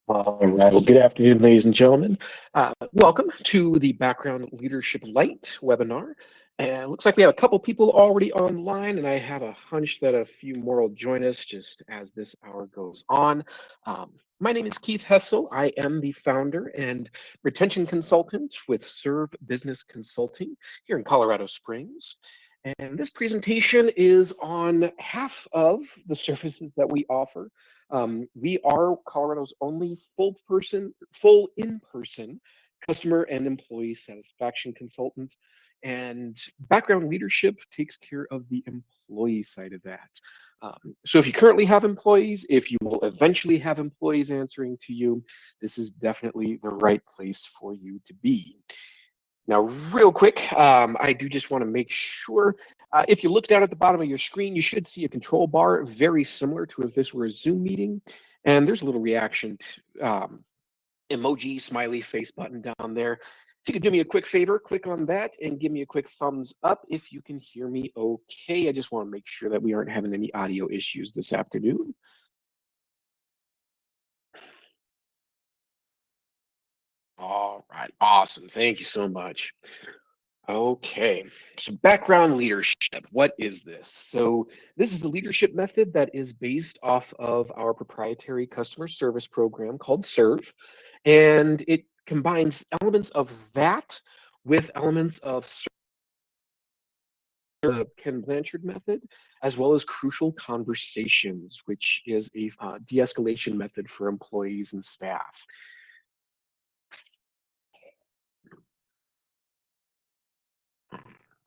All right. Well, good afternoon, ladies and gentlemen. Welcome to the Background Leadership Lite webinar. And it looks like we have a couple people already online, and I have a hunch that a few more will join us just as this hour goes on. My name is Keith Hessel. I am the founder and retention consultant with Serve Business Consulting here in Colorado Springs. And this presentation is on half of the services that we offer. We are Colorado's only full in-person customer and employee satisfaction consultant, and background leadership takes care of the employee side of that. So if you currently have employees, if you will eventually have employees answering to you, this is definitely the right place for you to be. Now, real quick, I do just want to make sure, if you look down at the bottom of your screen, you should see a control bar very similar to if this were a Zoom meeting. And there's a little reaction emoji, smiley face button down there. If you could do me a quick favor, click on that and give me a quick thumbs up if you can hear me okay. I just want to make sure that we aren't having any audio issues this afternoon. All right, awesome. Thank you so much. Okay, so background leadership, what is this? So this is a leadership method that is based off of our proprietary customer service program called Serve, and it combines elements of that with elements of the Ken Blanchard method, as well as crucial conversations, which is a de-escalation method for employees and staff.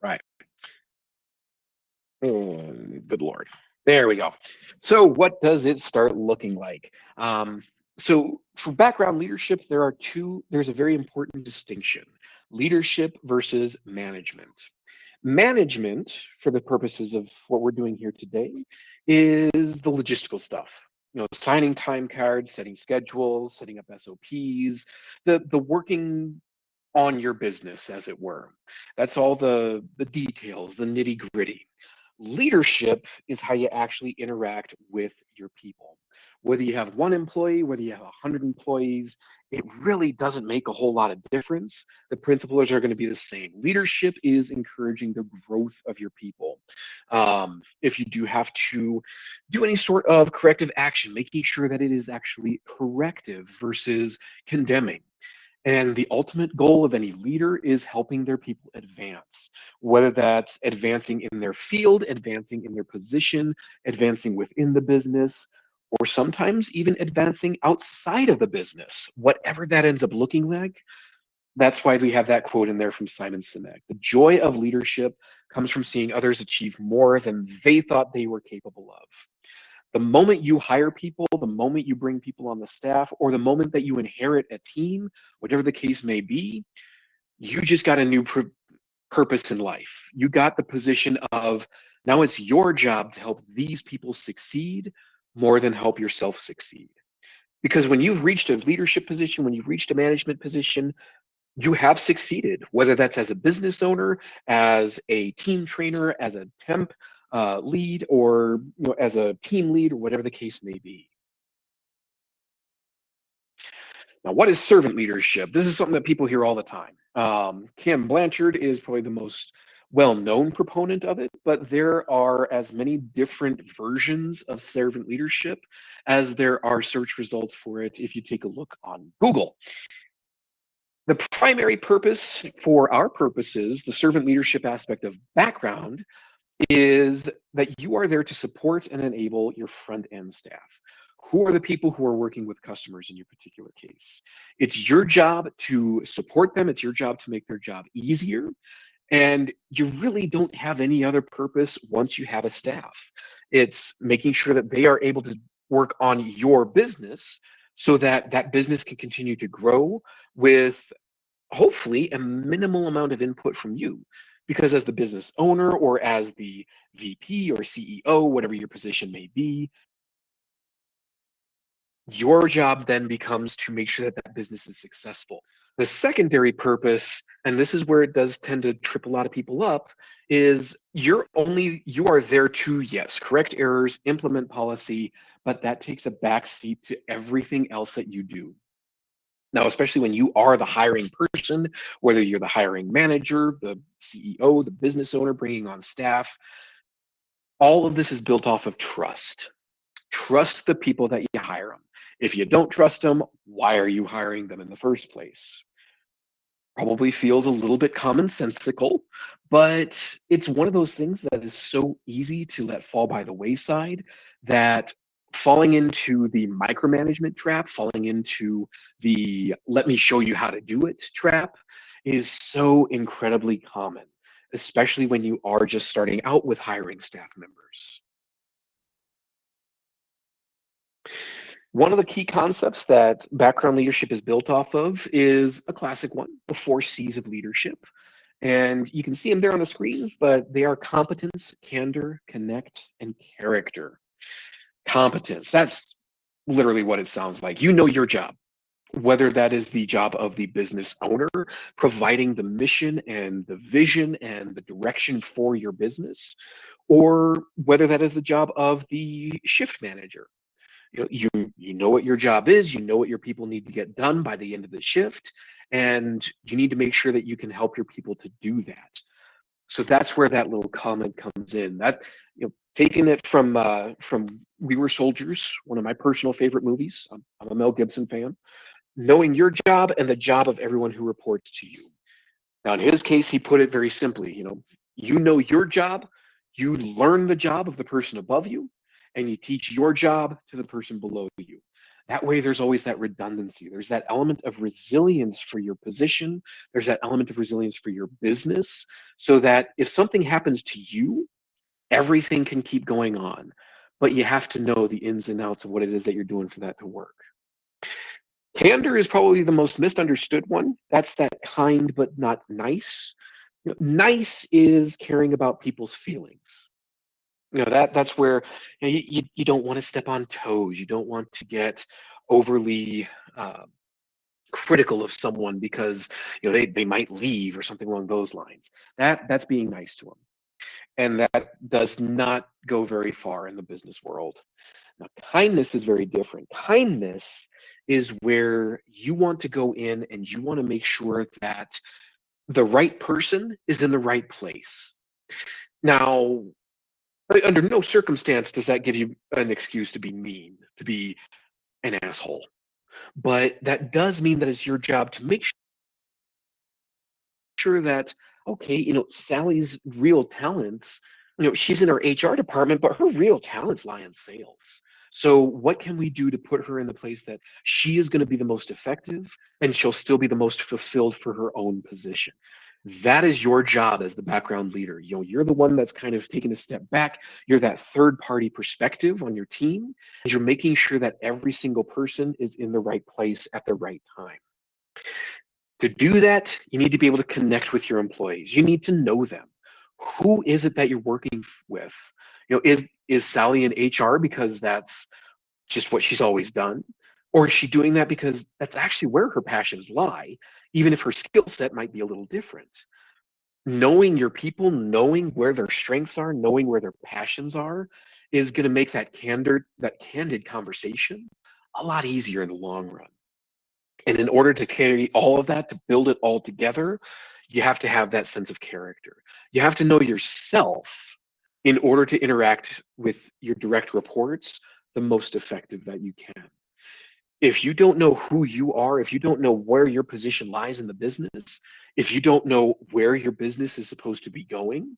Right. Good Lord. There we go. So what does it start looking like? So for background leadership, there's a very important distinction: leadership versus management. Management, for the purposes of what we're doing here today, is the logistical stuff. Signing time cards, setting schedules, setting up SOPs, the working on your business, as it were. That's all the details, the nitty gritty. Leadership is how you actually interact with your people. Whether you have one employee, whether you have 100 employees, it really doesn't make a whole lot of difference. The principles are going to be the same. Leadership is encouraging the growth of your people. If you do have to do any sort of corrective action, making sure that it is actually corrective versus condemning. And the ultimate goal of any leader is helping their people advance, whether that's advancing in their field, advancing in their position, advancing within the business, or sometimes even advancing outside of the business, whatever that ends up looking like. That's why we have that quote in there from Simon Sinek. The joy of leadership comes from seeing others achieve more than they thought they were capable of. The moment you hire people, the moment you bring people on the staff, or the moment that you inherit a team, whatever the case may be, you just got a new purpose in life. You got the position of now it's your job to help these people succeed more than help yourself succeed. Because when you've reached a leadership position, when you've reached a management position, you have succeeded, whether that's as a business owner, as a team trainer, as a temp lead, or as a team lead, or whatever the case may be. Now, what is servant leadership? This is something that people hear all the time. Cam Blanchard is probably the most well-known proponent of it, but there are as many different versions of servant leadership as there are search results for it if you take a look on Google. The primary purpose for our purposes, the servant leadership aspect of background, is that you are there to support and enable your front end staff. Who are the people who are working with customers in your particular case? It's your job to support them. It's your job to make their job easier. And you really don't have any other purpose once you have a staff. It's making sure that they are able to work on your business so that that business can continue to grow with hopefully a minimal amount of input from you. Because as the business owner or as the VP or CEO, whatever your position may be, your job then becomes to make sure that that business is successful. The secondary purpose, and this is where it does tend to trip a lot of people up, is you are there to, yes, correct errors, implement policy, but that takes a back seat to everything else that you do. Now, especially when you are the hiring person, whether you're the hiring manager, the CEO, the business owner bringing on staff, all of this is built off of trust. Trust the people that you hire them. If you don't trust them, why are you hiring them in the first place? Probably feels a little bit commonsensical, but it's one of those things that is so easy to let fall by the wayside that falling into the micromanagement trap, falling into the let me show you how to do it trap is so incredibly common, especially when you are just starting out with hiring staff members. One of the key concepts that background leadership is built off of is a classic one, the four C's of leadership. And you can see them there on the screen, but they are competence, candor, connect, and character. Competence, that's literally what it sounds like. You know your job, whether that is the job of the business owner, providing the mission and the vision and the direction for your business, or whether that is the job of the shift manager. You know what your job is, you know what your people need to get done by the end of the shift, and you need to make sure that you can help your people to do that. So that's where that little comment comes in. That, taking it from We Were Soldiers, one of my personal favorite movies. I'm a Mel Gibson fan. Knowing your job and the job of everyone who reports to you. Now, in his case, he put it very simply, you know your job, you learn the job of the person above you, and you teach your job to the person below you. That way, there's always that redundancy. There's that element of resilience for your position. There's that element of resilience for your business, so that if something happens to you, everything can keep going on. But you have to know the ins and outs of what it is that you're doing for that to work. Candor is probably the most misunderstood one. That's that kind but not nice. Nice is caring about people's feelings. That's where you don't want to step on toes. You don't want to get overly uh, critical of someone because they might leave or something along those lines. That's being nice to them, and that does not go very far in the business world. Now, kindness is very different. Kindness is where you want to go in and you want to make sure that the right person is in the right place. Now, under no circumstance does that give you an excuse to be mean, to be an asshole. But that does mean that it's your job to make sure that, okay, Sally's real talents, she's in our HR department, but her real talents lie in sales. So what can we do to put her in the place that she is going to be the most effective and she'll still be the most fulfilled for her own position? That is your job as the background leader. You're the one that's kind of taking a step back. You're that third party perspective on your team, and you're making sure that every single person is in the right place at the right time. To do that, you need to be able to connect with your employees. You need to know them. Who is it that you're working with? Is Sally in HR because that's just what she's always done? Or is she doing that because that's actually where her passions lie, even if her skill set might be a little different? Knowing your people, knowing where their strengths are, knowing where their passions are, is going to make that candid conversation a lot easier in the long run. And in order to carry all of that, to build it all together, you have to have that sense of character. You have to know yourself in order to interact with your direct reports the most effective that you can. If you don't know who you are, if you don't know where your position lies in the business, if you don't know where your business is supposed to be going,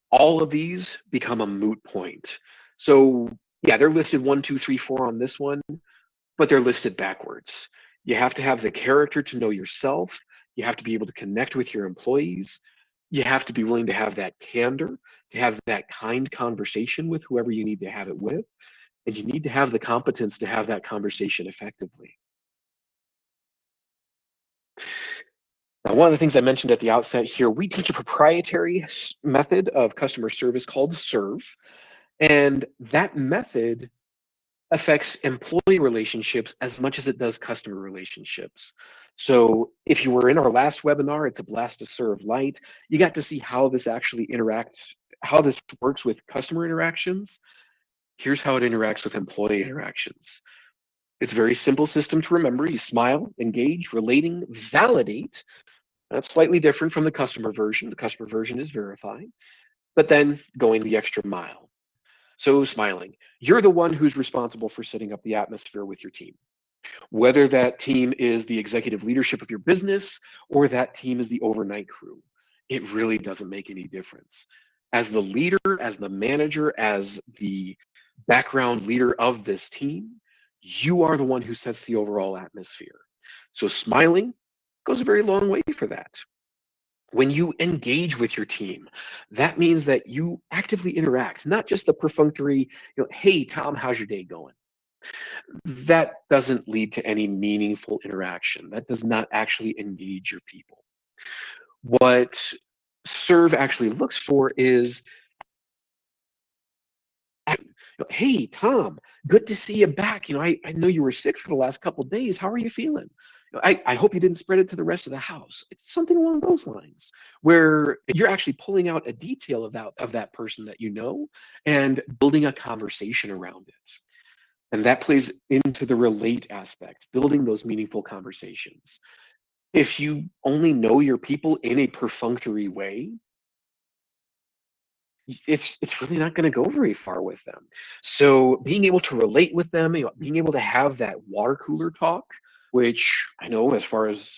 all of these become a moot point. So, yeah, they're listed 1, 2, 3, 4 on this one, but they're listed backwards. You have to have the character to know yourself. You have to be able to connect with your employees. You have to be willing to have that candor, to have that kind conversation with whoever you need to have it with. And you need to have the competence to have that conversation effectively. Now, one of the things I mentioned at the outset here, we teach a proprietary method of customer service called SERVE. And that method affects employee relationships as much as it does customer relationships. So if you were in our last webinar, it's a blast to serve light. You got to see how this actually interacts, how this works with customer interactions. Here's how it interacts with employee interactions. It's a very simple system to remember. You smile, engage, relating, validate. That's slightly different from the customer version. The customer version is verify, but then going the extra mile. So smiling, you're the one who's responsible for setting up the atmosphere with your team. Whether that team is the executive leadership of your business or that team is the overnight crew, it really doesn't make any difference. As the leader, as the manager, as the background leader of this team, you are the one who sets the overall atmosphere. So smiling goes a very long way for that. When you engage with your team, that means that you actively interact, not just the perfunctory, hey, Tom, how's your day going? That doesn't lead to any meaningful interaction. That does not actually engage your people. What serve actually looks for is, hey, Tom, good to see you back. I know you were sick for the last couple of days. How are you feeling? I hope you didn't spread it to the rest of the house. It's something along those lines, where you're actually pulling out a detail of that person that you know and building a conversation around it. And that plays into the relate aspect, building those meaningful conversations. If you only know your people in a perfunctory way, it's really not going to go very far with them. So being able to relate with them, being able to have that water cooler talk, which I know as far as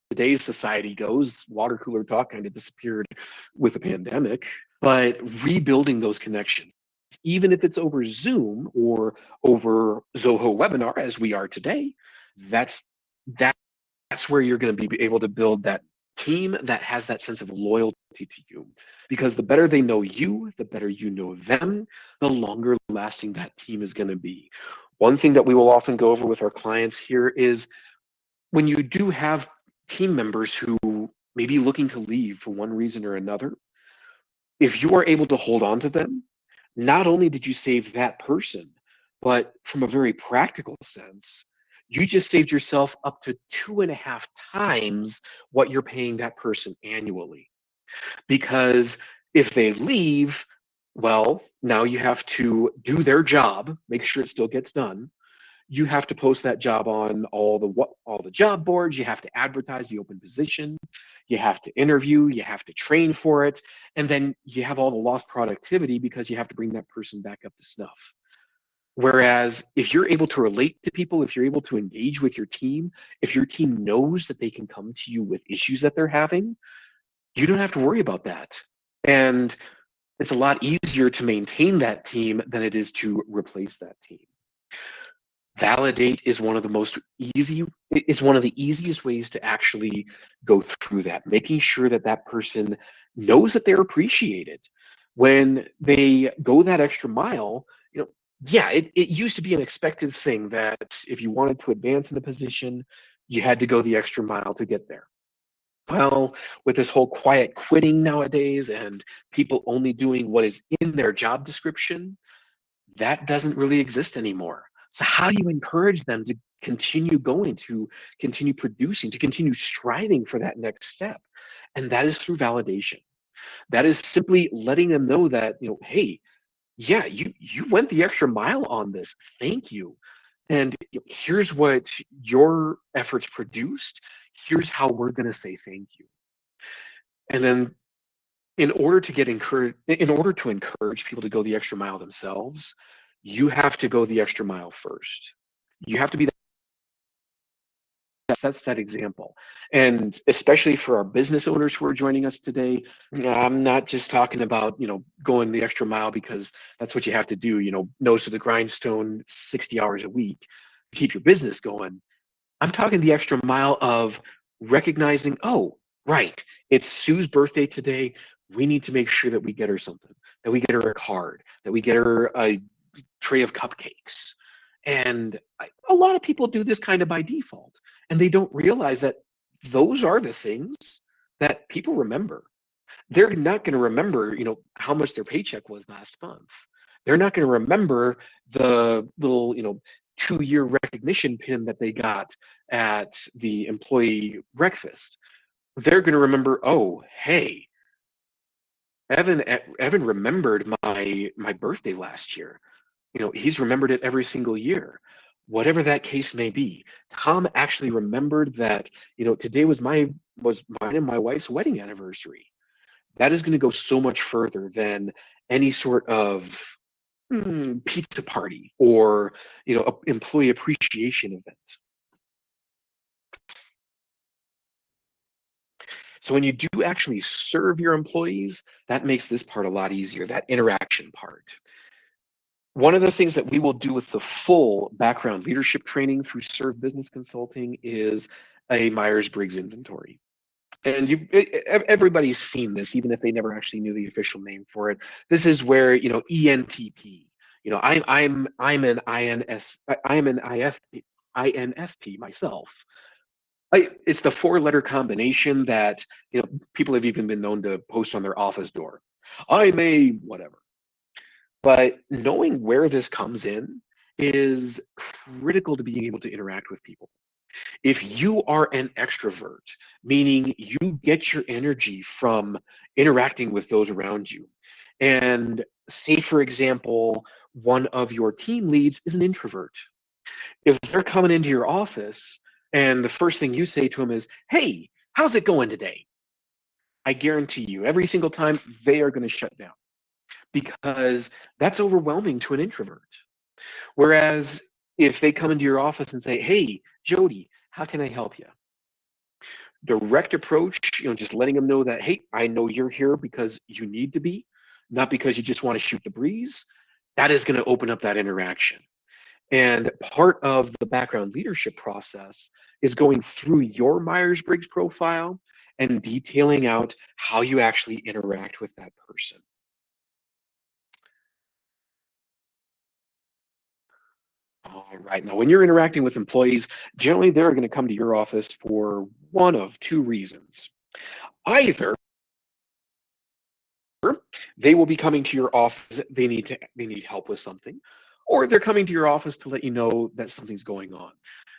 today's society goes, water cooler talk kind of disappeared with the pandemic, but rebuilding those connections, even if it's over Zoom or over Zoho webinar as we are today, that's that's where you're going to be able to build that team that has that sense of loyalty to you. Because the better they know you, the better you know them, the longer lasting that team is going to be. One thing that we will often go over with our clients here is when you do have team members who may be looking to leave for one reason or another, if you are able to hold on to them, not only did you save that person, but from a very practical sense, you just saved yourself up to 2.5 times what you're paying that person annually. Because if they leave, well, now you have to do their job, make sure it still gets done. You have to post that job on all the job boards. You have to advertise the open position. You have to interview. You have to train for it, and then you have all the lost productivity because you have to bring that person back up to snuff. Whereas if you're able to relate to people, if you're able to engage with your team, if your team knows that they can come to you with issues that they're having, you don't have to worry about that. And it's a lot easier to maintain that team than it is to replace that team. Validate is one of the easiest ways to actually go through that, making sure that that person knows that they're appreciated when they go that extra mile. Yeah, it used to be an expected thing that if you wanted to advance in the position, you had to go the extra mile to get there. Well, with this whole quiet quitting nowadays and people only doing what is in their job description, that doesn't really exist anymore. So how do you encourage them to continue going, to continue producing, to continue striving for that next step? And that is through validation. That is simply letting them know that, hey, yeah, you went the extra mile on this. Thank you. And here's what your efforts produced. Here's how we're going to say thank you. And then in order to encourage people to go the extra mile themselves, you have to go the extra mile first. You have to be that sets that example. And especially for our business owners who are joining us today, I'm not just talking about, going the extra mile because that's what you have to do, nose to the grindstone, 60 hours a week to keep your business going. I'm talking the extra mile of recognizing, oh, right, it's Sue's birthday today. We need to make sure that we get her something, that we get her a card, that we get her a tray of cupcakes. And a lot of people do this kind of by default, and they don't realize that those are the things that people remember. They're not going to remember, how much their paycheck was last month. They're not going to remember the little, 2-year recognition pin that they got at the employee breakfast. They're going to remember, oh, hey, Evan remembered my birthday last year. He's remembered it every single year. Whatever that case may be, Tom actually remembered that, today was mine and my wife's wedding anniversary. That is going to go so much further than any sort of pizza party or employee appreciation event. So when you do actually serve your employees, that makes this part a lot easier, that interaction part. One of the things that we will do with the full background leadership training through Serve Business Consulting is a Myers-Briggs inventory. And everybody's seen this, even if they never actually knew the official name for it. This is where, ENTP. I'm an INFP myself. It's the 4-letter combination that people have even been known to post on their office door. I'm a whatever. But knowing where this comes in is critical to being able to interact with people. If you are an extrovert, meaning you get your energy from interacting with those around you, and say, for example, one of your team leads is an introvert, if they're coming into your office and the first thing you say to them is, hey, how's it going today? I guarantee you, every single time they are going to shut down because that's overwhelming to an introvert. Whereas if they come into your office and say, hey, Jody, how can I help you? Direct approach, just letting them know that, hey, I know you're here because you need to be, not because you just want to shoot the breeze. That is going to open up that interaction. And part of the background leadership process is going through your Myers-Briggs profile and detailing out how you actually interact with that person. All right. Now, when you're interacting with employees, generally they're going to come to your office for one of two reasons. Either they will be coming to your office, they need help with something, or they're coming to your office to let you know that something's going on.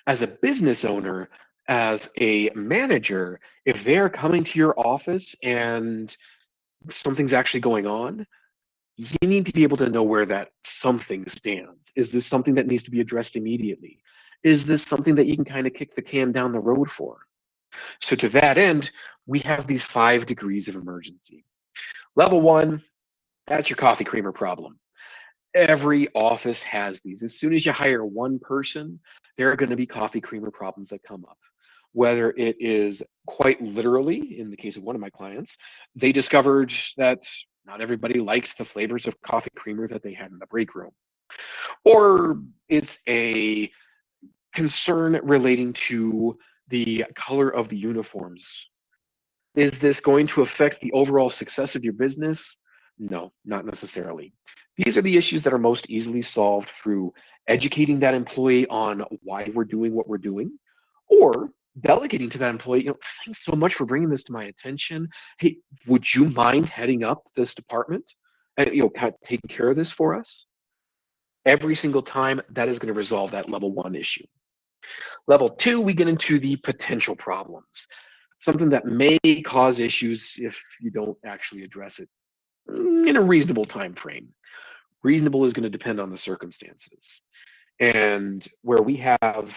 As a business owner, as a manager, if they're coming to your office and something's actually going on, you need to be able to know where that something stands. Is this something that needs to be addressed immediately? Is this something that you can kind of kick the can down the road for? So to that end, we have these 5 degrees of emergency. Level 1, that's your coffee creamer problem. Every office has these. As soon as you hire one person, there are going to be coffee creamer problems that come up. Whether it is quite literally, in the case of one of my clients, they discovered that not everybody liked the flavors of coffee creamer that they had in the break room. Or it's a concern relating to the color of the uniforms. Is this going to affect the overall success of your business? No, not necessarily. These are the issues that are most easily solved through educating that employee on why we're doing what we're doing, or delegating to that employee, thanks so much for bringing this to my attention. Hey, would you mind heading up this department and kind of taking care of this for us? Every single time, that is going to resolve that level 1 issue. Level 2, we get into the potential problems, something that may cause issues if you don't actually address it in a reasonable time frame. Reasonable is going to depend on the circumstances. And where we have,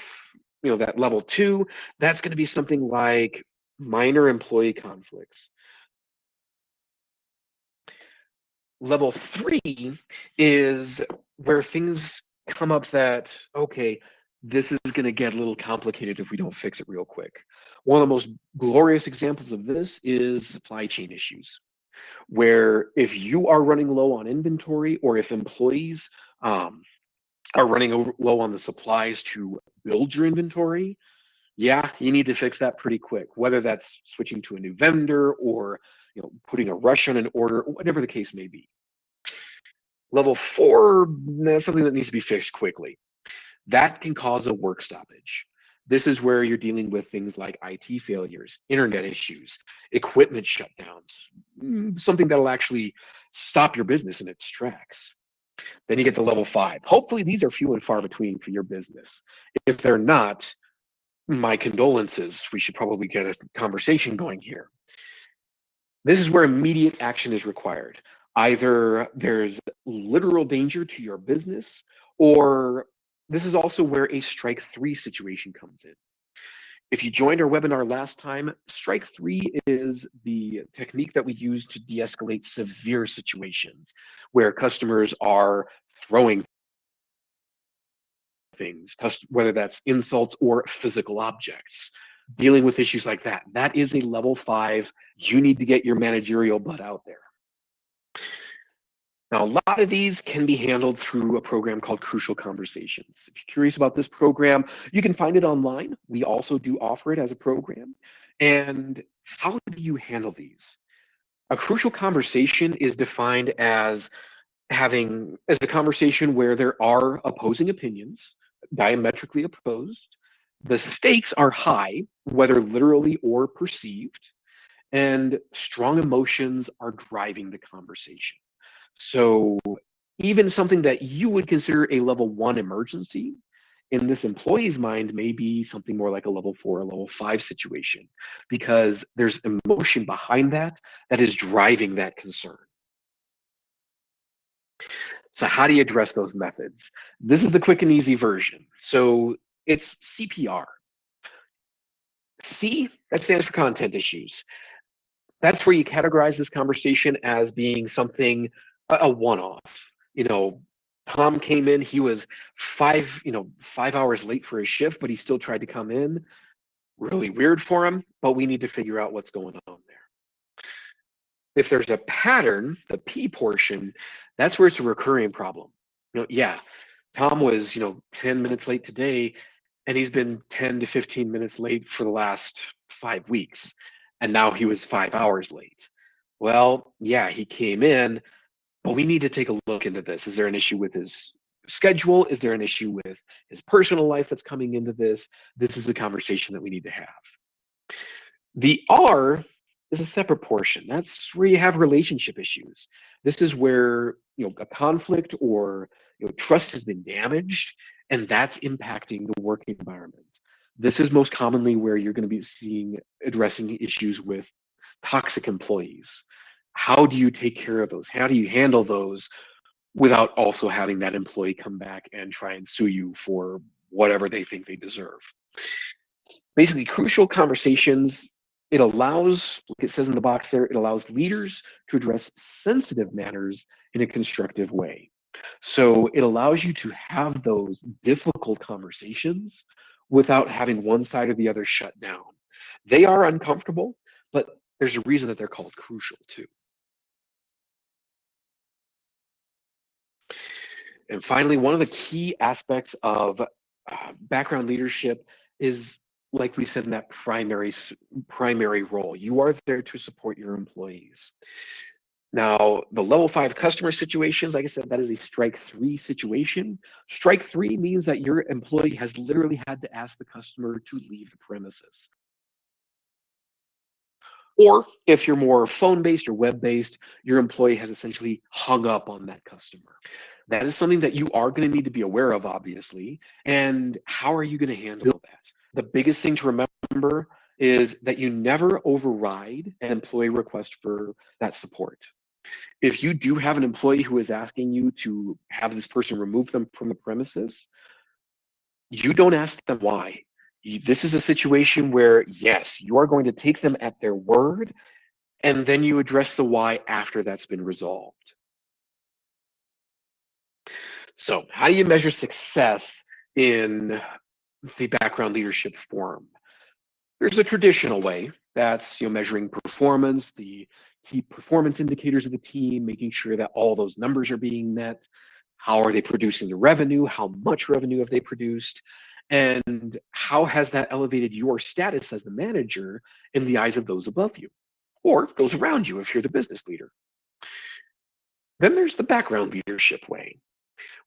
that level 2, that's going to be something like minor employee conflicts. Level 3 is where things come up that, okay, this is going to get a little complicated if we don't fix it real quick. One of the most glorious examples of this is supply chain issues, where if you are running low on inventory or if employees are running low on the supplies to build your inventory, yeah, you need to fix that pretty quick, whether that's switching to a new vendor or putting a rush on an order, whatever the case may be. Level 4, that's something that needs to be fixed quickly. That can cause a work stoppage. This is where you're dealing with things like IT failures, internet issues, equipment shutdowns, something that'll actually stop your business in its tracks. Then you get to level 5. Hopefully, these are few and far between for your business. If they're not, my condolences. We should probably get a conversation going here. This is where immediate action is required. Either there's literal danger to your business, or this is also where a strike 3 situation comes in. If you joined our webinar last time, strike 3 is the technique that we use to de-escalate severe situations where customers are throwing things, whether that's insults or physical objects. Dealing with issues like that, that is a level 5. You need to get your managerial butt out there. Now, a lot of these can be handled through a program called Crucial Conversations. If you're curious about this program, you can find it online. We also do offer it as a program. And how do you handle these? A crucial conversation is defined as a conversation where there are opposing opinions, diametrically opposed. The stakes are high, whether literally or perceived, and strong emotions are driving the conversation. So even something that you would consider a level 1 emergency in this employee's mind may be something more like a level 4 or level 5 situation, because there's emotion behind that that is driving that concern. So how do you address those methods? This is the quick and easy version. So it's CPR. C, that stands for content issues. That's where you categorize this conversation as being something, a one-off. Tom came in, he was 5 hours late for his shift, but he still tried to come in. Really weird for him, but we need to figure out what's going on there. If there's a pattern, the P portion, that's where it's a recurring problem. Yeah, Tom was, 10 minutes late today, and he's been 10 to 15 minutes late for the last 5 weeks, and now he was 5 hours late. Well, yeah, he came in, but we need to take a look into this. Is there an issue with his schedule? Is there an issue with his personal life that's coming into this? This is a conversation that we need to have. The R is a separate portion. That's where you have relationship issues. This is where a conflict or trust has been damaged, and that's impacting the work environment. This is most commonly where you're going to be addressing issues with toxic employees. How do you take care of those? How do you handle those without also having that employee come back and try and sue you for whatever they think they deserve? Basically, Crucial Conversations, it allows, like it says in the box there, it allows leaders to address sensitive matters in a constructive way. So it allows you to have those difficult conversations without having one side or the other shut down. They are uncomfortable, but there's a reason that they're called crucial too. And finally, one of the key aspects of background leadership is, like we said, in that primary role. You are there to support your employees. Now, the level 5 customer situations, like I said, that is a strike 3 situation. Strike 3 means that your employee has literally had to ask the customer to leave the premises. Or if you're more phone-based or web-based, your employee has essentially hung up on that customer. That is something that you are going to need to be aware of, obviously. And how are you going to handle that? The biggest thing to remember is that you never override an employee request for that support. If you do have an employee who is asking you to have this person remove them from the premises, you don't ask them why. This is a situation where, yes, you are going to take them at their word, and then you address the why after that's been resolved. So how do you measure success in the background leadership forum? There's a traditional way. That's measuring performance, the key performance indicators of the team, making sure that all those numbers are being met. How are they producing the revenue? How much revenue have they produced? And how has that elevated your status as the manager in the eyes of those above you or those around you if you're the business leader? Then there's the background leadership way,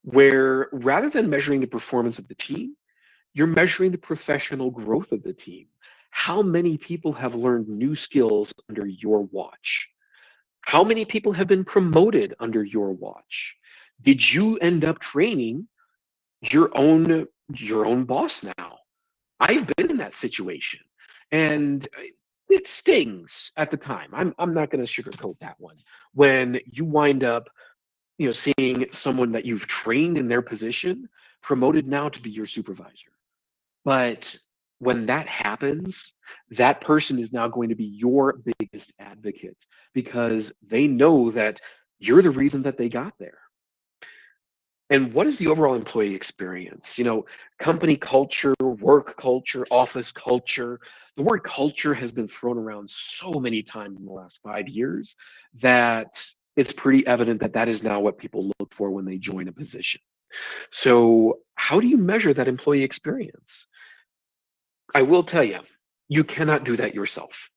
where rather than measuring the performance of the team, you're measuring the professional growth of the team. How many people have learned new skills under your watch? How many people have been promoted under your watch? Did you end up training your own boss now? I've been in that situation, and it stings at the time. I'm not going to sugarcoat that one. When you wind up, seeing someone that you've trained in their position promoted now to be your supervisor. But when that happens, that person is now going to be your biggest advocate because they know that you're the reason that they got there. And what is the overall employee experience? Company culture, work culture, office culture. The word culture has been thrown around so many times in the last 5 years that it's pretty evident that that is now what people look for when they join a position. So, how do you measure that employee experience? I will tell you, you cannot do that yourself.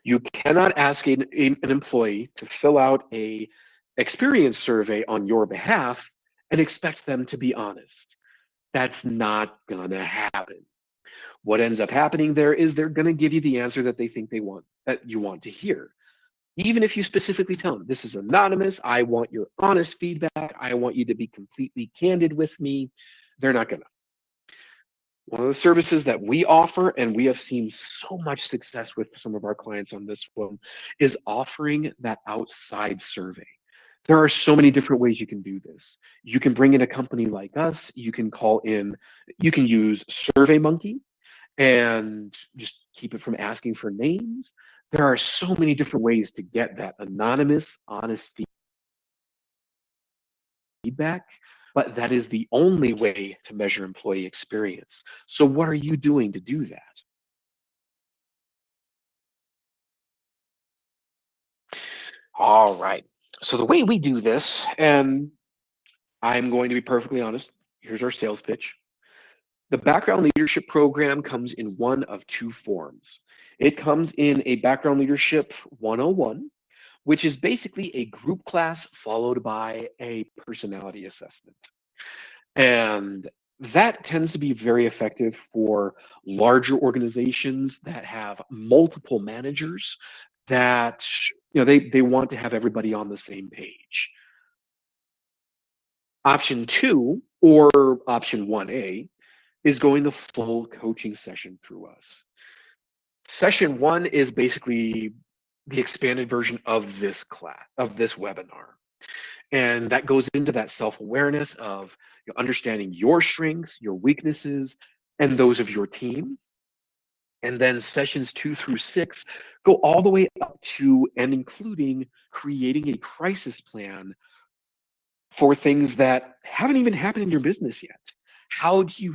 You cannot ask an employee to fill out a experience survey on your behalf and expect them to be honest. That's not gonna happen. What ends up happening there is they're gonna give you the answer that they think that you want to hear. Even if you specifically tell them, this is anonymous, I want your honest feedback, I want you to be completely candid with me, they're not gonna. One of the services that we offer, and we have seen so much success with some of our clients on this one, is offering that outside survey. There are so many different ways you can do this. You can bring in a company like us, you can use SurveyMonkey and just keep it from asking for names. There are so many different ways to get that anonymous, honest feedback, but that is the only way to measure employee experience. So, what are you doing to do that? All right. So, the way we do this, and I'm going to be perfectly honest, here's our sales pitch. The background leadership program comes in one of two forms. It comes in a background leadership 101, which is basically a group class followed by a personality assessment. And that tends to be very effective for larger organizations that have multiple managers that they want to have everybody on the same page. Option two, or option 1A, is going the full coaching session through us. Session one is basically the expanded version of this webinar. And that goes into that self-awareness of understanding your strengths, your weaknesses, and those of your team. And then sessions 2 through 6 go all the way up to and including creating a crisis plan for things that haven't even happened in your business yet. How do you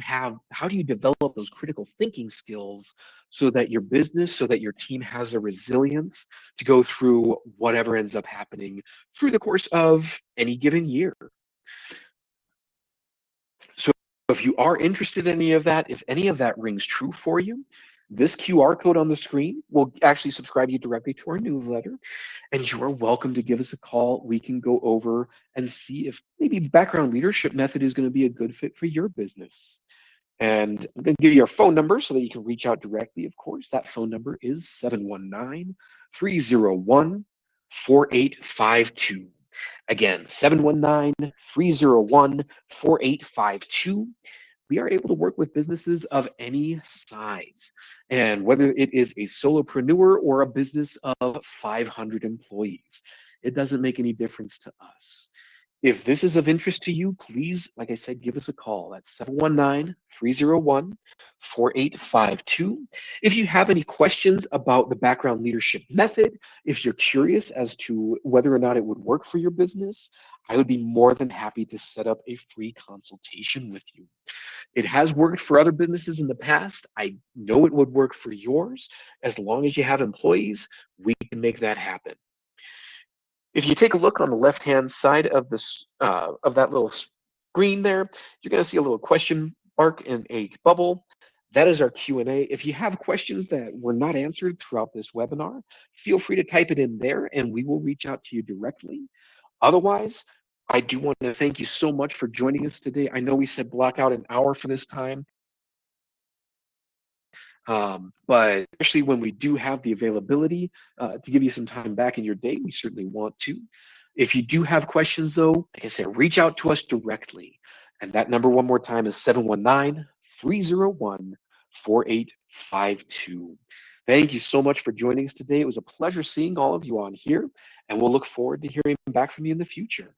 develop those critical thinking skills so that your business, so that your team has the resilience to go through whatever ends up happening through the course of any given year? So if you are interested in any of that, if any of that rings true for you, this QR code on the screen will actually subscribe you directly to our newsletter, and you are welcome to give us a call. We can go over and see if maybe background leadership method is going to be a good fit for your business. And I'm going to give you our phone number so that you can reach out directly, of course. That phone number is 719-301-4852. Again, 719-301-4852. We are able to work with businesses of any size. And whether it is a solopreneur or a business of 500 employees, it doesn't make any difference to us. If this is of interest to you, please, like I said, give us a call. That's 719-301-4852. If you have any questions about the background leadership method, if you're curious as to whether or not it would work for your business, I would be more than happy to set up a free consultation with you. It has worked for other businesses in the past. I know it would work for yours. As long as you have employees, we can make that happen. If you take a look on the left-hand side of this of that little screen there, you're going to see a little question mark and a bubble. That is our Q&A. If you have questions that were not answered throughout this webinar, feel free to type it in there and we will reach out to you directly. Otherwise, I do want to thank you so much for joining us today. I know we said block out an hour for this time, but especially when we do have the availability to give you some time back in your day, we certainly want to. If you do have questions, though, like I said, reach out to us directly. And that number, one more time, is 719-301-4852. Thank you so much for joining us today. It was a pleasure seeing all of you on here, and we'll look forward to hearing back from you in the future.